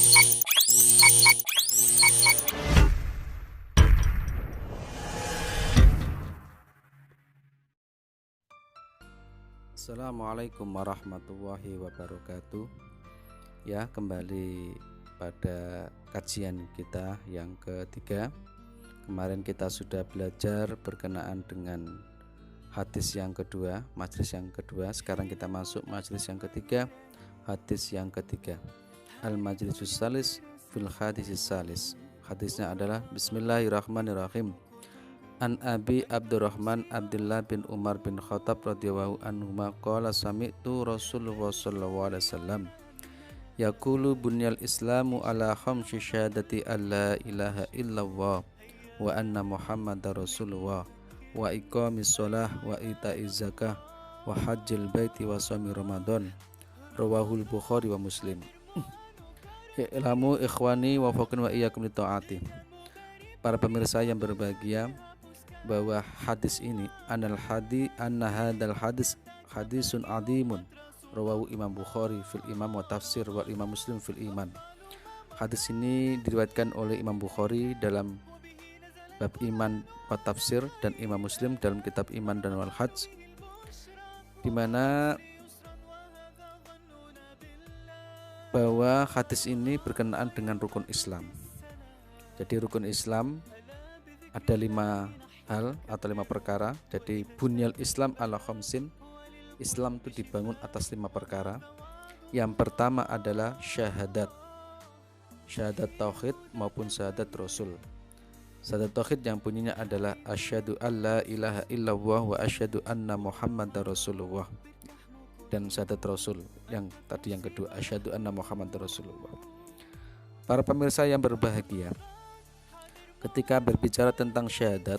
Assalamualaikum warahmatullahi wabarakatuh. Ya, kembali pada kajian kita yang ketiga. Kemarin kita sudah belajar berkenaan dengan hadis yang kedua, majelis yang kedua. Sekarang kita masuk majelis yang ketiga, hadis yang ketiga. Al-majlisus salis fil hadisis salis. Hadisnya adalah Bismillahirrahmanirrahim. An Abi Abdurrahman Abdullah bin Umar bin Khattab radhiyallahu anhuma qala sami'tu Rasulullah sallallahu alaihi wasallam yaqulu bunyal islamu ala khamsi syahadati alla ilaha illallah wa anna muhammadar rasulullah wa iqamis shalah wa ita'iz zakah wa hajjil baiti wa shaumi ramadan rawahul Bukhari wa Muslim. Ilamu ikhwani wa faqin wa iyyakum li taati. Para pemirsa yang berbahagia, bahwa hadis ini anna hadal hadis hadisun adimun rawahu Imam Bukhari fil imam wa tafsir wal Imam Muslim fil iman. Hadis ini diriwayatkan oleh Imam Bukhari dalam bab iman wa tafsir dan Imam Muslim dalam kitab iman dan wal hajj, di mana bahwa hadis ini berkenaan dengan rukun Islam. Jadi rukun Islam ada 5 hal atau 5 perkara. Jadi bunyal Islam ala khamsin, Islam itu dibangun atas 5 perkara. Yang pertama adalah syahadat tauhid maupun syahadat rasul. Syahadat tauhid yang bunyinya adalah asyhadu alla ilaha illallah wa asyhadu anna muhammadar rasulullah. Dan syahadat rasul yang tadi yang kedua, asyhadu anna muhammadar rasulullah. Para pemirsa yang berbahagia, ketika berbicara tentang syahadat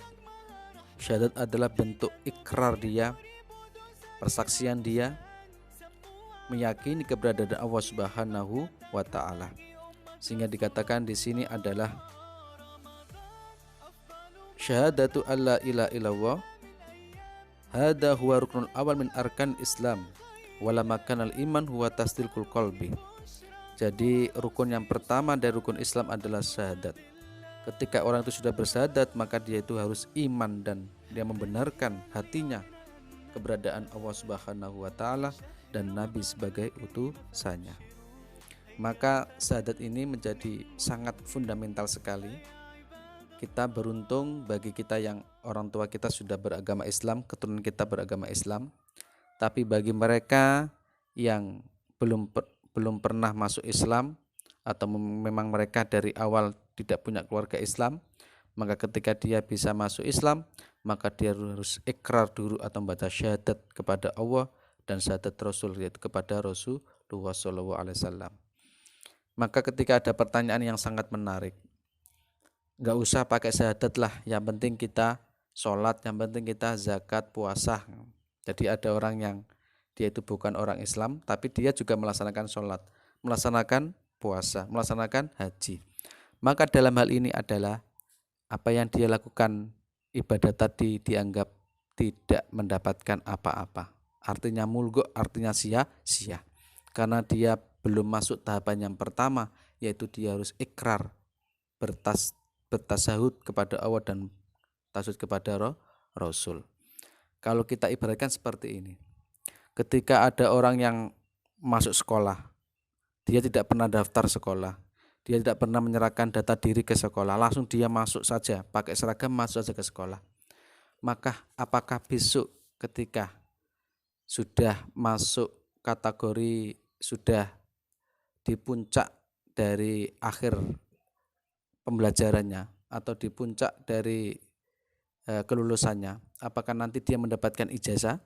adalah bentuk ikrar dia, persaksian dia meyakini keberadaan Allah Subhanahu wa taala. Sehingga dikatakan di sini adalah syahadatu alla ilaha illallah hada huwa ruknul awal min arkan Islam wala makanal iman huwa tasdiqul qalbi. Jadi rukun yang pertama dari rukun Islam adalah syahadat. Ketika orang itu sudah bersyahadat, maka dia itu harus iman dan dia membenarkan hatinya keberadaan Allah Subhanahu wa taala dan Nabi sebagai utusannya. Maka syahadat ini menjadi sangat fundamental sekali. Kita beruntung bagi kita yang orang tua kita sudah beragama Islam, keturunan kita beragama Islam. Tapi bagi mereka yang belum pernah masuk Islam atau memang mereka dari awal tidak punya keluarga Islam, maka ketika dia bisa masuk Islam, maka dia harus ikrar dulu atau membaca syahadat kepada Allah dan syahadat Rasul, yaitu kepada Rasulullah SAW. Maka ketika ada pertanyaan yang sangat menarik, nggak usah pakai syahadat lah, yang penting kita sholat, yang penting kita zakat, puasa. Jadi ada orang yang dia itu bukan orang Islam, tapi dia juga melaksanakan sholat, melaksanakan puasa, melaksanakan haji. Maka dalam hal ini adalah apa yang dia lakukan ibadah tadi dianggap tidak mendapatkan apa-apa. Artinya mulgo, artinya sia-sia. Karena dia belum masuk tahapan yang pertama, yaitu dia harus ikrar, bertasahud kepada Allah dan tasahud kepada Rasul. Kalau kita ibaratkan seperti ini. Ketika ada orang yang masuk sekolah, dia tidak pernah daftar sekolah, dia tidak pernah menyerahkan data diri ke sekolah, langsung dia masuk saja, pakai seragam masuk saja ke sekolah. Maka apakah besok ketika sudah masuk kategori, sudah di puncak dari akhir pembelajarannya atau di puncak dari kelulusannya, apakah nanti dia mendapatkan ijazah?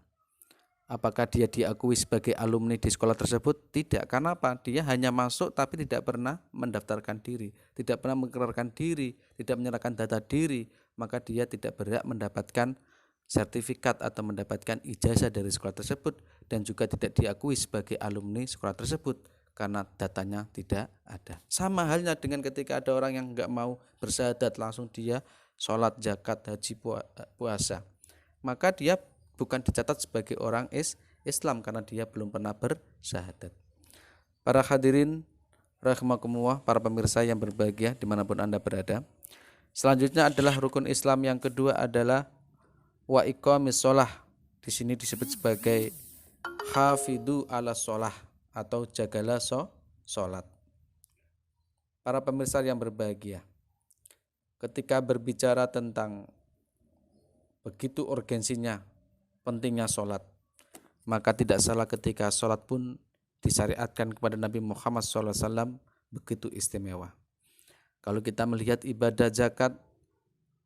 Apakah dia diakui sebagai alumni di sekolah tersebut? Tidak. Karena apa? Dia hanya masuk tapi tidak pernah mendaftarkan diri, tidak pernah mengikrarkan diri, tidak menyerahkan data diri, maka dia tidak berhak mendapatkan sertifikat atau mendapatkan ijazah dari sekolah tersebut, dan juga tidak diakui sebagai alumni sekolah tersebut karena datanya tidak ada. Sama halnya dengan ketika ada orang yang enggak mau bersyahadat, langsung dia sholat, zakat, haji, puasa, maka dia bukan dicatat sebagai orang Islam karena dia belum pernah bersyahadat. Para hadirin rahimakumullah, para pemirsa yang berbahagia dimanapun Anda berada. Selanjutnya adalah rukun Islam yang kedua adalah wa iqamis shalah. Di sini disebut sebagai hafidhu ala shalah atau jagalah salat. Para pemirsa yang berbahagia, ketika berbicara tentang begitu urgensinya, pentingnya salat, maka tidak salah ketika salat pun disyariatkan kepada Nabi Muhammad SAW begitu istimewa. Kalau kita melihat ibadah zakat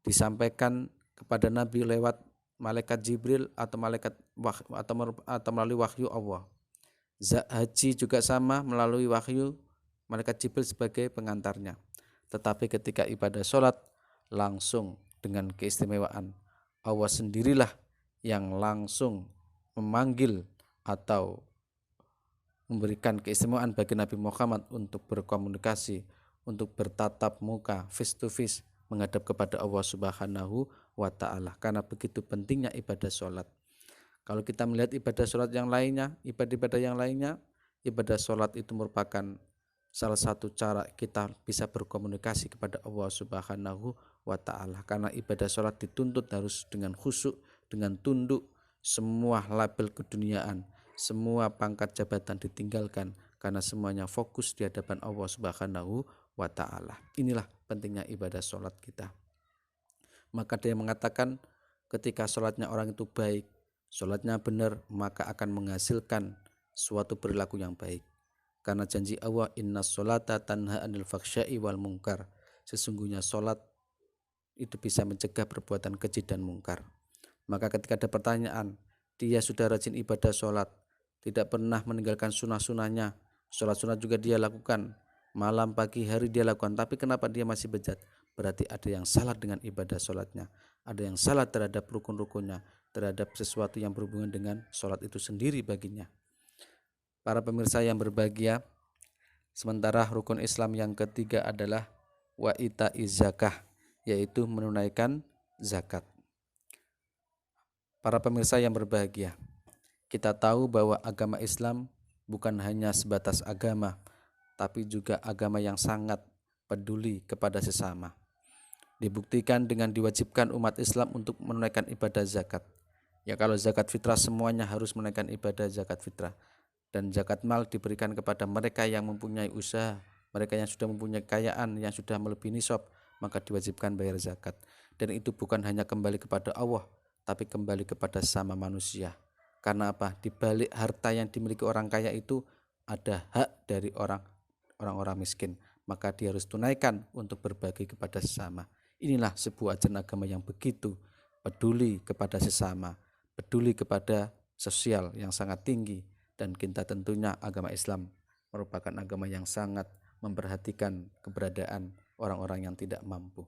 disampaikan kepada Nabi lewat malaikat Jibril atau atau melalui wahyu Allah. Haji juga sama, melalui wahyu malaikat Jibril sebagai pengantarnya. Tetapi ketika ibadah sholat langsung dengan keistimewaan, Allah sendirilah yang langsung memanggil atau memberikan keistimewaan bagi Nabi Muhammad untuk berkomunikasi, untuk bertatap muka face to face menghadap kepada Allah Subhanahu wa ta'ala. Karena begitu pentingnya ibadah sholat. Kalau kita melihat ibadah sholat yang lainnya, ibadah-ibadah yang lainnya, ibadah sholat itu merupakan salah satu cara kita bisa berkomunikasi kepada Allah Subhanahu wa ta'ala. Karena ibadah sholat dituntut harus dengan khusyuk, dengan tunduk, semua label keduniaan, semua pangkat jabatan ditinggalkan, karena semuanya fokus di hadapan Allah Subhanahu wa ta'ala. Inilah pentingnya ibadah sholat kita. Maka dia mengatakan ketika sholatnya orang itu baik, sholatnya benar, maka akan menghasilkan suatu perilaku yang baik. Karena janji Allah, inna sholata tanha anil faksya'i wal mungkar. Sesungguhnya sholat itu bisa mencegah perbuatan keji dan mungkar. Maka ketika ada pertanyaan, dia sudah rajin ibadah sholat, tidak pernah meninggalkan sunnah-sunnahnya, sholat sunat juga dia lakukan, malam, pagi, hari dia lakukan, tapi kenapa dia masih bejat? Berarti ada yang salah dengan ibadah sholatnya, ada yang salah terhadap rukun-rukunnya, terhadap sesuatu yang berhubungan dengan sholat itu sendiri baginya. Para pemirsa yang berbahagia, sementara rukun Islam yang ketiga adalah wa ita'iz zakah, yaitu menunaikan zakat. Para pemirsa yang berbahagia, kita tahu bahwa agama Islam bukan hanya sebatas agama, tapi juga agama yang sangat peduli kepada sesama. Dibuktikan dengan diwajibkan umat Islam untuk menunaikan ibadah zakat. Ya, kalau zakat fitrah semuanya harus menunaikan ibadah zakat fitrah. Dan zakat mal diberikan kepada mereka yang mempunyai usaha, mereka yang sudah mempunyai kekayaan, yang sudah melebihi nisab, maka diwajibkan bayar zakat. Dan itu bukan hanya kembali kepada Allah, tapi kembali kepada sesama manusia. Karena apa? Di balik harta yang dimiliki orang kaya itu ada hak dari orang-orang miskin, maka dia harus tunaikan untuk berbagi kepada sesama. Inilah sebuah ajaran agama yang begitu peduli kepada sesama, peduli kepada sosial yang sangat tinggi. Dan kita tentunya agama Islam merupakan agama yang sangat memperhatikan keberadaan orang-orang yang tidak mampu.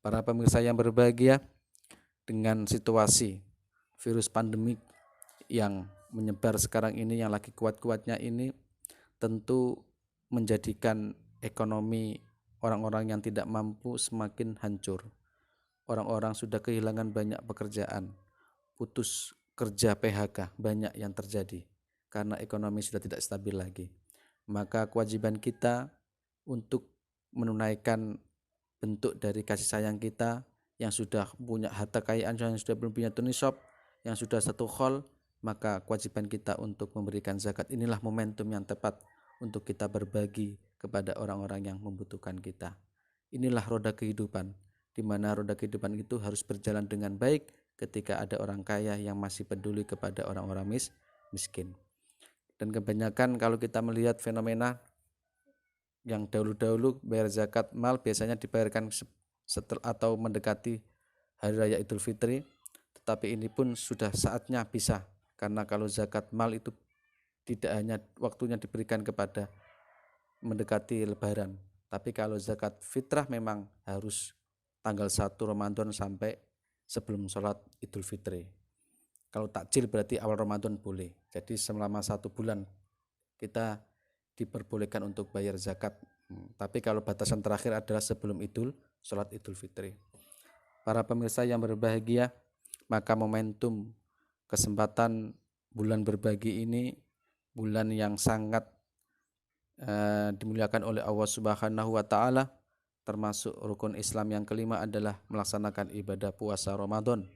Para pemirsa yang berbahagia, dengan situasi virus pandemik yang menyebar sekarang ini, yang lagi kuat-kuatnya ini, tentu menjadikan ekonomi orang-orang yang tidak mampu semakin hancur. Orang-orang sudah kehilangan banyak pekerjaan, putus kerja, PHK, banyak yang terjadi karena ekonomi sudah tidak stabil lagi. Maka kewajiban kita untuk menunaikan bentuk dari kasih sayang kita, yang sudah punya harta kekayaan, yang sudah belum punya nisab, yang sudah satu khol, maka kewajiban kita untuk memberikan zakat. Inilah momentum yang tepat untuk kita berbagi kepada orang-orang yang membutuhkan kita. Inilah roda kehidupan, di mana roda kehidupan itu harus berjalan dengan baik ketika ada orang kaya yang masih peduli kepada orang-orang miskin. Dan kebanyakan kalau kita melihat fenomena yang dahulu-dahulu bayar zakat mal biasanya dibayarkan setelah atau mendekati Hari Raya Idul Fitri, tetapi ini pun sudah saatnya bisa, karena kalau zakat mal itu tidak hanya waktunya diberikan kepada mendekati Lebaran, tapi kalau zakat fitrah memang harus tanggal 1 Ramadan sampai sebelum sholat Idul Fitri. Kalau takjil berarti awal Ramadan boleh. Jadi selama 1 bulan kita diperbolehkan untuk bayar zakat. Tapi kalau batasan terakhir adalah sebelum sholat Idul Fitri. Para pemirsa yang berbahagia, maka momentum kesempatan bulan berbagi ini bulan yang sangat dimuliakan oleh Allah Subhanahu wa taala, termasuk rukun Islam yang kelima adalah melaksanakan ibadah puasa Ramadan,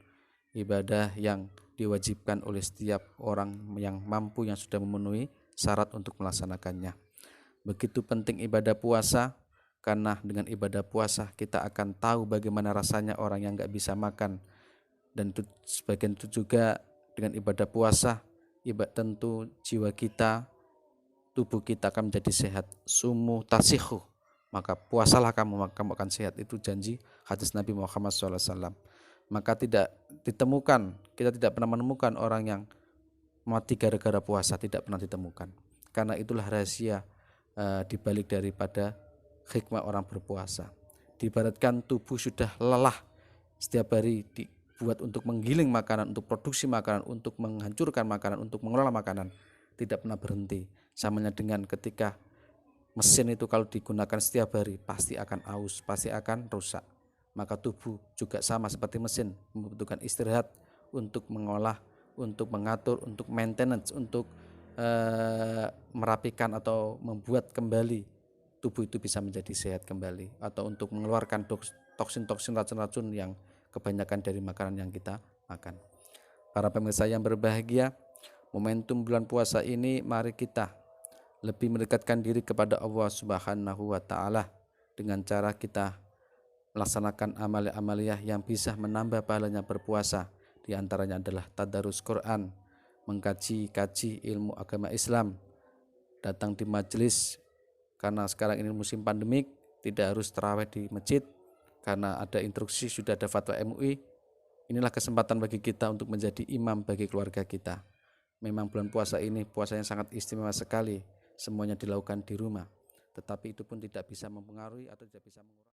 ibadah yang diwajibkan oleh setiap orang yang mampu, yang sudah memenuhi syarat untuk melaksanakannya. Begitu penting ibadah puasa, karena dengan ibadah puasa kita akan tahu bagaimana rasanya orang yang gak bisa makan. Dan sebagian itu juga dengan ibadah puasa, tentu jiwa kita, tubuh kita akan menjadi sehat. Sumu tasihu, maka puasalah kamu akan sehat. Itu janji hadis Nabi Muhammad SAW. Maka tidak ditemukan, kita tidak pernah menemukan orang yang mati gara-gara puasa, tidak pernah ditemukan. Karena itulah rahasia dibalik daripada hikmah orang berpuasa. Diibaratkan tubuh sudah lelah setiap hari dibuat untuk menggiling makanan, untuk produksi makanan, untuk menghancurkan makanan, untuk mengelola makanan, tidak pernah berhenti. Samanya dengan ketika mesin itu kalau digunakan setiap hari pasti akan aus, pasti akan rusak. Maka tubuh juga sama seperti mesin, membutuhkan istirahat untuk mengolah, untuk mengatur, untuk maintenance, untuk merapikan atau membuat kembali tubuh itu bisa menjadi sehat kembali, atau untuk mengeluarkan toksin-toksin, racun-racun yang kebanyakan dari makanan yang kita makan. Para pemirsa yang berbahagia, momentum bulan puasa ini mari kita lebih mendekatkan diri kepada Allah Subhanahu wa taala dengan cara kita melaksanakan amalia-amaliyah yang bisa menambah pahalanya berpuasa. Di antaranya adalah tadarus Quran, mengkaji ilmu agama Islam, datang di majelis, karena sekarang ini musim pandemik tidak harus tarawih di masjid karena ada instruksi, sudah ada fatwa MUI. Inilah kesempatan bagi kita untuk menjadi imam bagi keluarga kita. Memang bulan puasa ini puasa yang sangat istimewa sekali, semuanya dilakukan di rumah, tetapi itu pun tidak bisa mempengaruhi atau tidak bisa mengurangi